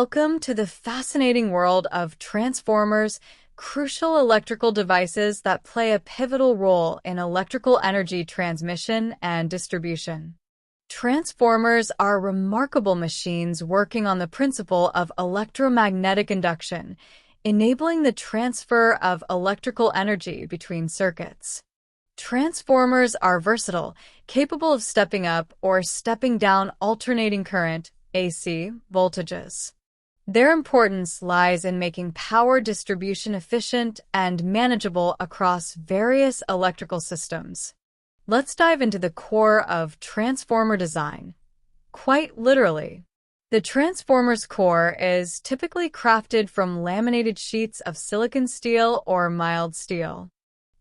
Welcome to the fascinating world of transformers, crucial electrical devices that play a pivotal role in electrical energy transmission and distribution. Transformers are remarkable machines working on the principle of electromagnetic induction, enabling the transfer of electrical energy between circuits. Transformers are versatile, capable of stepping up or stepping down alternating current (AC) voltages. Their importance lies in making power distribution efficient and manageable across various electrical systems. Let's dive into the core of transformer design. Quite literally, the transformer's core is typically crafted from laminated sheets of silicon steel or mild steel.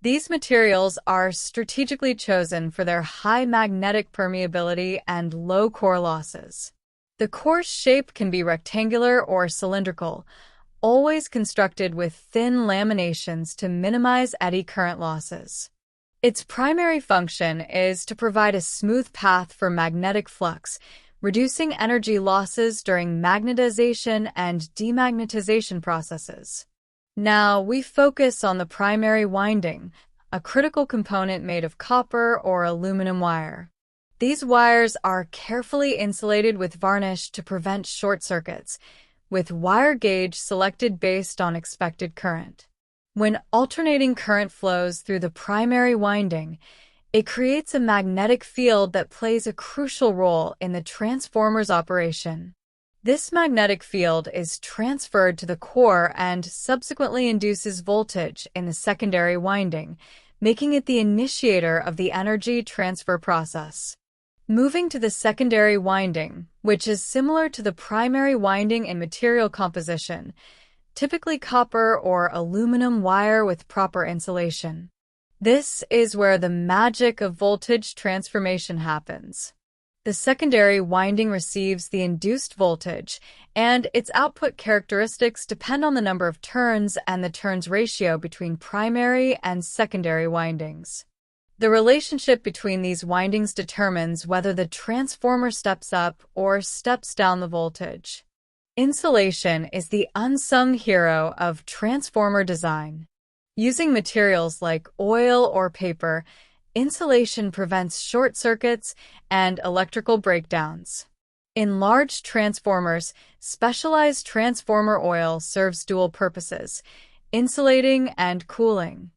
These materials are strategically chosen for their high magnetic permeability and low core losses. The core's shape can be rectangular or cylindrical, always constructed with thin laminations to minimize eddy current losses. Its primary function is to provide a smooth path for magnetic flux, reducing energy losses during magnetization and demagnetization processes. Now, we focus on the primary winding, a critical component made of copper or aluminum wire. These wires are carefully insulated with varnish to prevent short circuits, with wire gauge selected based on expected current. When alternating current flows through the primary winding, it creates a magnetic field that plays a crucial role in the transformer's operation. This magnetic field is transferred to the core and subsequently induces voltage in the secondary winding, making it the initiator of the energy transfer process. Moving to the secondary winding, which is similar to the primary winding in material composition, typically copper or aluminum wire with proper insulation. This is where the magic of voltage transformation happens. The secondary winding receives the induced voltage, and its output characteristics depend on the number of turns and the turns ratio between primary and secondary windings. The relationship between these windings determines whether the transformer steps up or steps down the voltage. Insulation is the unsung hero of transformer design. Using materials like oil or paper, insulation prevents short circuits and electrical breakdowns. In large transformers, specialized transformer oil serves dual purposes, insulating and cooling.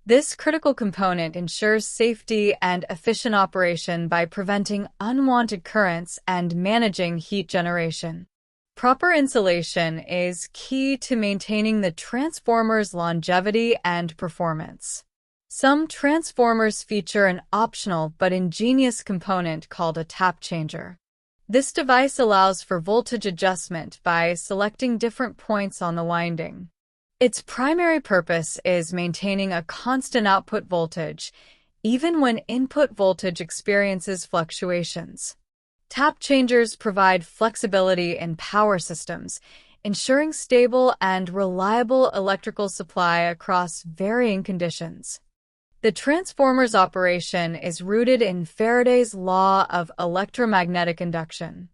This critical component ensures safety and efficient operation by preventing unwanted currents and managing heat generation. Proper insulation is key to maintaining the transformer's longevity and performance. Some transformers feature an optional but ingenious component called a tap changer. This device allows for voltage adjustment by selecting different points on the winding. Its primary purpose is maintaining a constant output voltage, even when input voltage experiences fluctuations. Tap changers provide flexibility in power systems, ensuring stable and reliable electrical supply across varying conditions. The transformer's operation is rooted in Faraday's law of electromagnetic induction.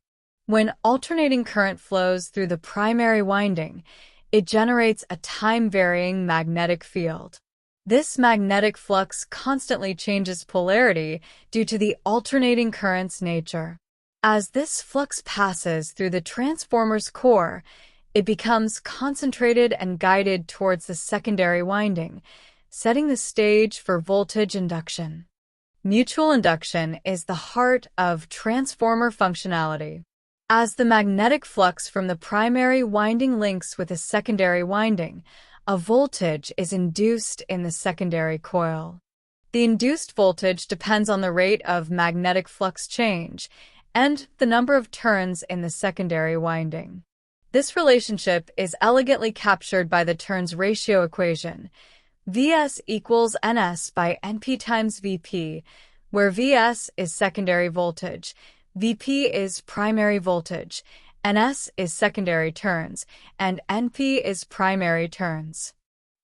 When alternating current flows through the primary winding, it generates a time-varying magnetic field. This magnetic flux constantly changes polarity due to the alternating current's nature. As this flux passes through the transformer's core, it becomes concentrated and guided towards the secondary winding, setting the stage for voltage induction. Mutual induction is the heart of transformer functionality. As the magnetic flux from the primary winding links with the secondary winding, a voltage is induced in the secondary coil. The induced voltage depends on the rate of magnetic flux change and the number of turns in the secondary winding. This relationship is elegantly captured by the turns ratio equation, Vs equals Ns by Np times Vp, where Vs is secondary voltage, Vp is primary voltage, Ns is secondary turns, and Np is primary turns.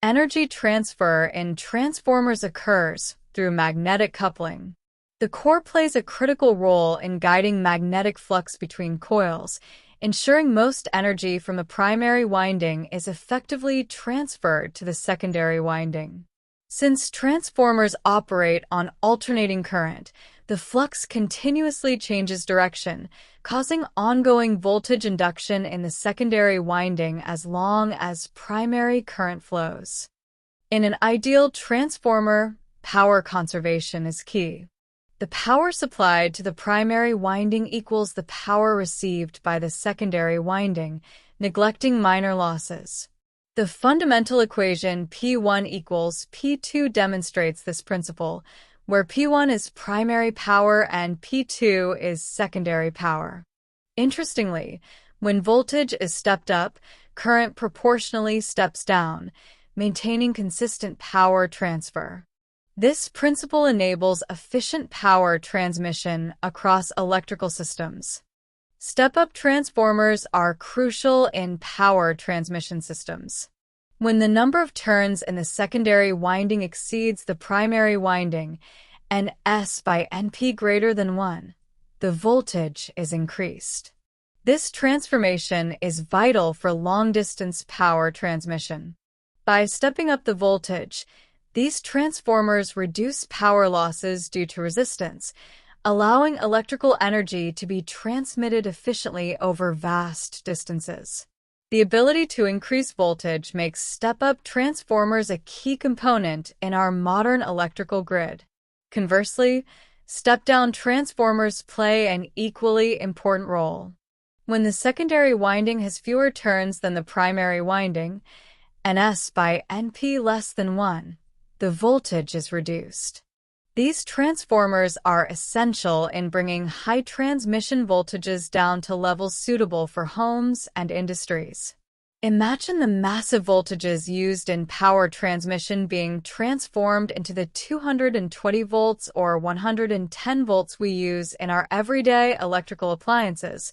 Energy transfer in transformers occurs through magnetic coupling. The core plays a critical role in guiding magnetic flux between coils, ensuring most energy from the primary winding is effectively transferred to the secondary winding. Since transformers operate on alternating current, the flux continuously changes direction, causing ongoing voltage induction in the secondary winding as long as primary current flows. In an ideal transformer, power conservation is key. The power supplied to the primary winding equals the power received by the secondary winding, neglecting minor losses. The fundamental equation P1 equals P2 demonstrates this principle, where P1 is primary power and P2 is secondary power. Interestingly, when voltage is stepped up, current proportionally steps down, maintaining consistent power transfer. This principle enables efficient power transmission across electrical systems. Step-up transformers are crucial in power transmission systems. When the number of turns in the secondary winding exceeds the primary winding, and S by NP greater than 1, the voltage is increased. This transformation is vital for long-distance power transmission. By stepping up the voltage, these transformers reduce power losses due to resistance, allowing electrical energy to be transmitted efficiently over vast distances. The ability to increase voltage makes step-up transformers a key component in our modern electrical grid. Conversely, step-down transformers play an equally important role. When the secondary winding has fewer turns than the primary winding, and S by NP less than 1, the voltage is reduced. These transformers are essential in bringing high transmission voltages down to levels suitable for homes and industries. Imagine the massive voltages used in power transmission being transformed into the 220 volts or 110 volts we use in our everyday electrical appliances.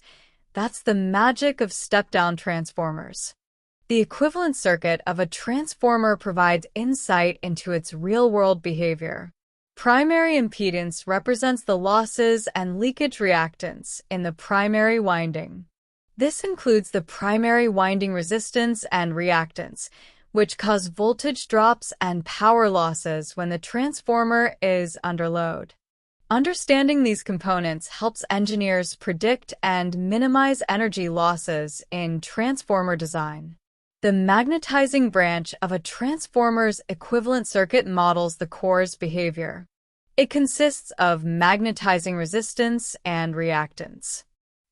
That's the magic of step-down transformers. The equivalent circuit of a transformer provides insight into its real-world behavior. Primary impedance represents the losses and leakage reactance in the primary winding. This includes the primary winding resistance and reactance, which cause voltage drops and power losses when the transformer is under load. Understanding these components helps engineers predict and minimize energy losses in transformer design. The magnetizing branch of a transformer's equivalent circuit models the core's behavior. It consists of magnetizing resistance and reactance.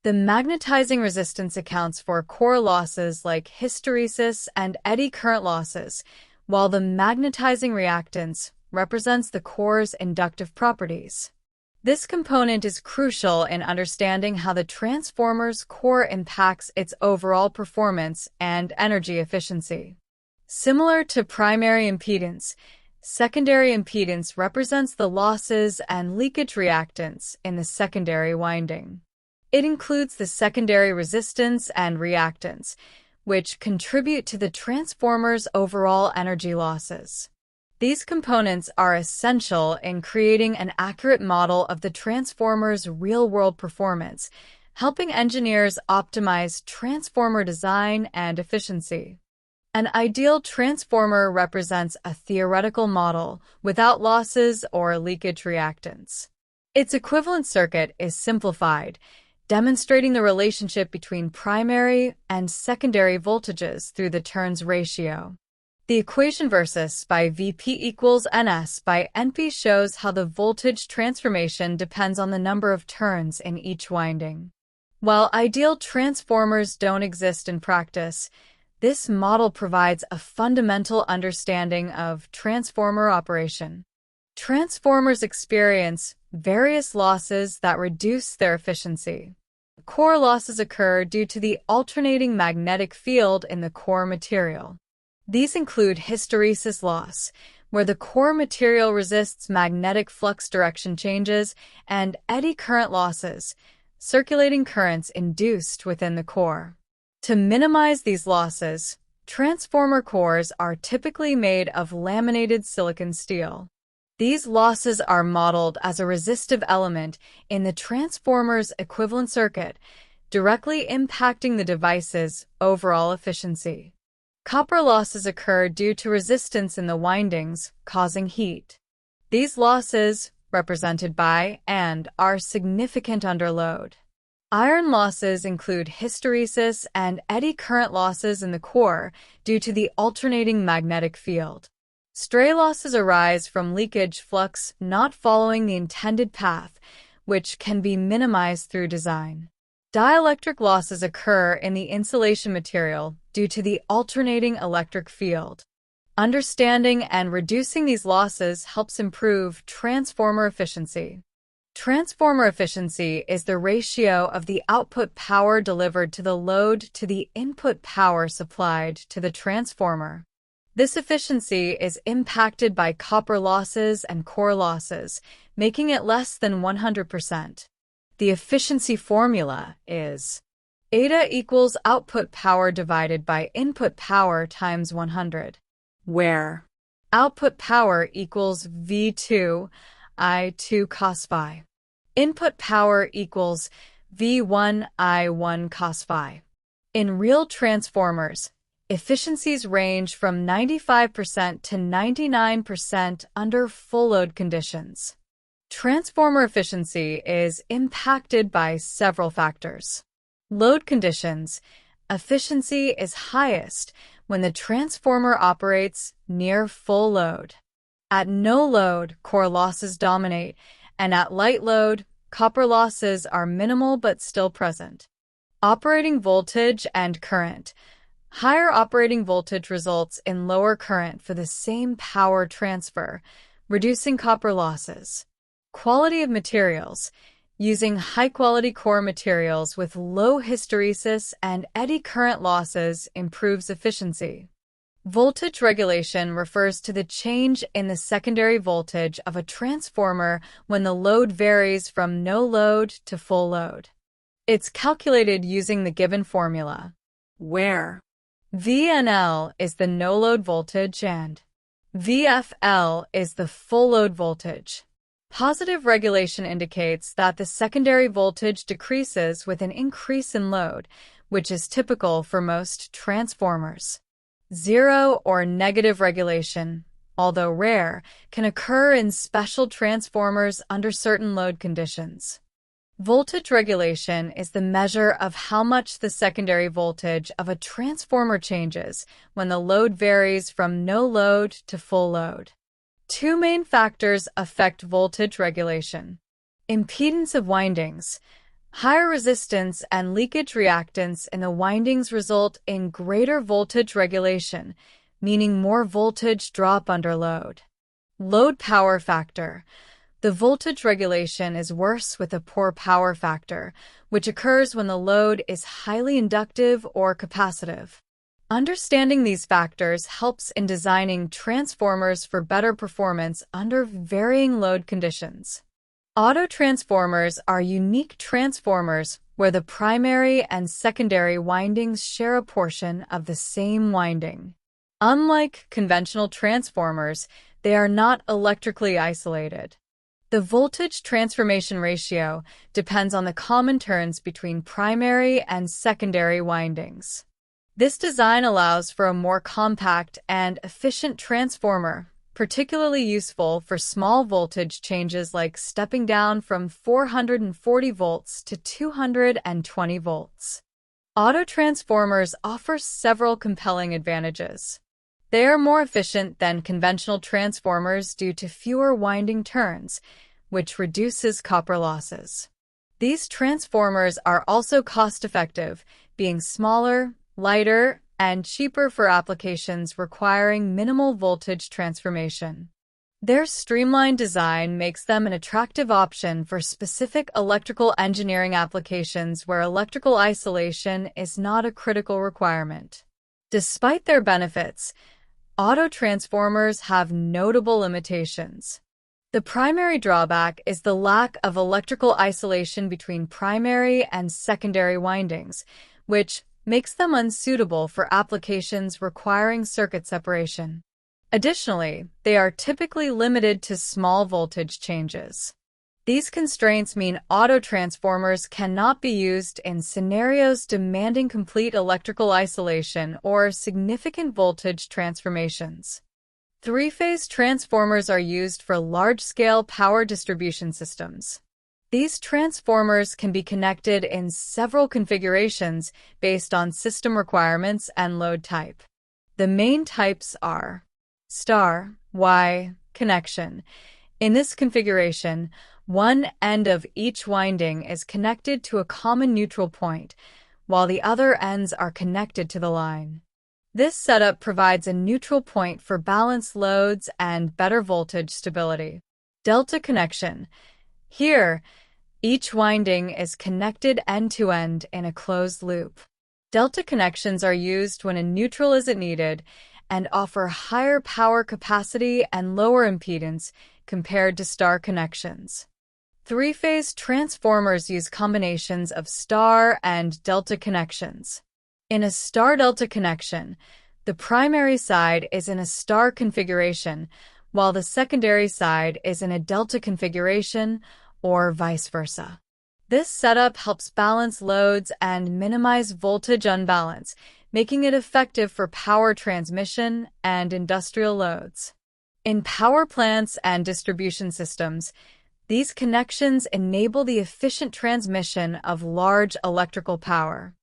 The magnetizing resistance accounts for core losses like hysteresis and eddy current losses, while the magnetizing reactance represents the core's inductive properties. This component is crucial in understanding how the transformer's core impacts its overall performance and energy efficiency. Similar to primary impedance, secondary impedance represents the losses and leakage reactance in the secondary winding. It includes the secondary resistance and reactance, which contribute to the transformer's overall energy losses. These components are essential in creating an accurate model of the transformer's real-world performance, helping engineers optimize transformer design and efficiency. An ideal transformer represents a theoretical model without losses or leakage reactance. Its equivalent circuit is simplified, demonstrating the relationship between primary and secondary voltages through the turns ratio. The equation versus by Vp equals Ns by Np shows how the voltage transformation depends on the number of turns in each winding. While ideal transformers don't exist in practice, this model provides a fundamental understanding of transformer operation. Transformers experience various losses that reduce their efficiency. Core losses occur due to the alternating magnetic field in the core material. These include hysteresis loss, where the core material resists magnetic flux direction changes, and eddy current losses, circulating currents induced within the core. To minimize these losses, transformer cores are typically made of laminated silicon steel. These losses are modeled as a resistive element in the transformer's equivalent circuit, directly impacting the device's overall efficiency. Copper losses occur due to resistance in the windings, causing heat. These losses, represented by and, are significant under load. Iron losses include hysteresis and eddy current losses in the core due to the alternating magnetic field. Stray losses arise from leakage flux not following the intended path, which can be minimized through design. Dielectric losses occur in the insulation material due to the alternating electric field. Understanding and reducing these losses helps improve transformer efficiency. Transformer efficiency is the ratio of the output power delivered to the load to the input power supplied to the transformer. This efficiency is impacted by copper losses and core losses, making it less than 100%. The efficiency formula is eta equals output power divided by input power times 100, where output power equals V2 I2 cos phi. Input power equals V1 I1 cos phi. In real transformers, efficiencies range from 95% to 99% under full load conditions. Transformer efficiency is impacted by several factors. Load conditions. Efficiency is highest when the transformer operates near full load. At no load, core losses dominate, and at light load, copper losses are minimal but still present. Operating voltage and current. Higher operating voltage results in lower current for the same power transfer, reducing copper losses. Quality of materials. Using high-quality core materials with low hysteresis and eddy current losses improves efficiency. Voltage regulation refers to the change in the secondary voltage of a transformer when the load varies from no load to full load. It's calculated using the given formula, where VNL is the no-load voltage and VFL is the full load voltage. Positive regulation indicates that the secondary voltage decreases with an increase in load, which is typical for most transformers. Zero or negative regulation, although rare, can occur in special transformers under certain load conditions. Voltage regulation is the measure of how much the secondary voltage of a transformer changes when the load varies from no load to full load. Two main factors affect voltage regulation: impedance of windings. Higher resistance and leakage reactance in the windings result in greater voltage regulation, meaning more voltage drop under load. Load power factor. The voltage regulation is worse with a poor power factor, which occurs when the load is highly inductive or capacitive. Understanding these factors helps in designing transformers for better performance under varying load conditions. Autotransformers are unique transformers where the primary and secondary windings share a portion of the same winding. Unlike conventional transformers, they are not electrically isolated. The voltage transformation ratio depends on the common turns between primary and secondary windings. This design allows for a more compact and efficient transformer, particularly useful for small voltage changes like stepping down from 440 volts to 220 volts. Autotransformers offer several compelling advantages. They are more efficient than conventional transformers due to fewer winding turns, which reduces copper losses. These transformers are also cost-effective, being smaller, lighter, and cheaper for applications requiring minimal voltage transformation. Their streamlined design makes them an attractive option for specific electrical engineering applications where electrical isolation is not a critical requirement. Despite their benefits, autotransformers have notable limitations. The primary drawback is the lack of electrical isolation between primary and secondary windings, which makes them unsuitable for applications requiring circuit separation. Additionally, they are typically limited to small voltage changes. These constraints mean autotransformers cannot be used in scenarios demanding complete electrical isolation or significant voltage transformations. Three-phase transformers are used for large-scale power distribution systems. These transformers can be connected in several configurations based on system requirements and load type. The main types are star, Y, connection. In this configuration, one end of each winding is connected to a common neutral point, while the other ends are connected to the line. This setup provides a neutral point for balanced loads and better voltage stability. Delta connection. Here, each winding is connected end-to-end in a closed loop. Delta connections are used when a neutral isn't needed and offer higher power capacity and lower impedance compared to star connections. Three-phase transformers use combinations of star and delta connections. In a star-delta connection, the primary side is in a star configuration, while the secondary side is in a delta configuration, or vice versa. This setup helps balance loads and minimize voltage unbalance, making it effective for power transmission and industrial loads. In power plants and distribution systems, these connections enable the efficient transmission of large electrical power.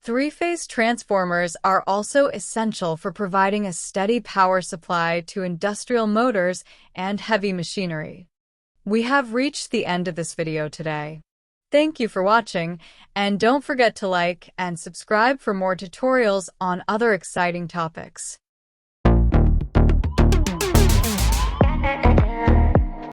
Three-phase transformers are also essential for providing a steady power supply to industrial motors and heavy machinery. We have reached the end of this video today. Thank you for watching, and don't forget to like and subscribe for more tutorials on other exciting topics.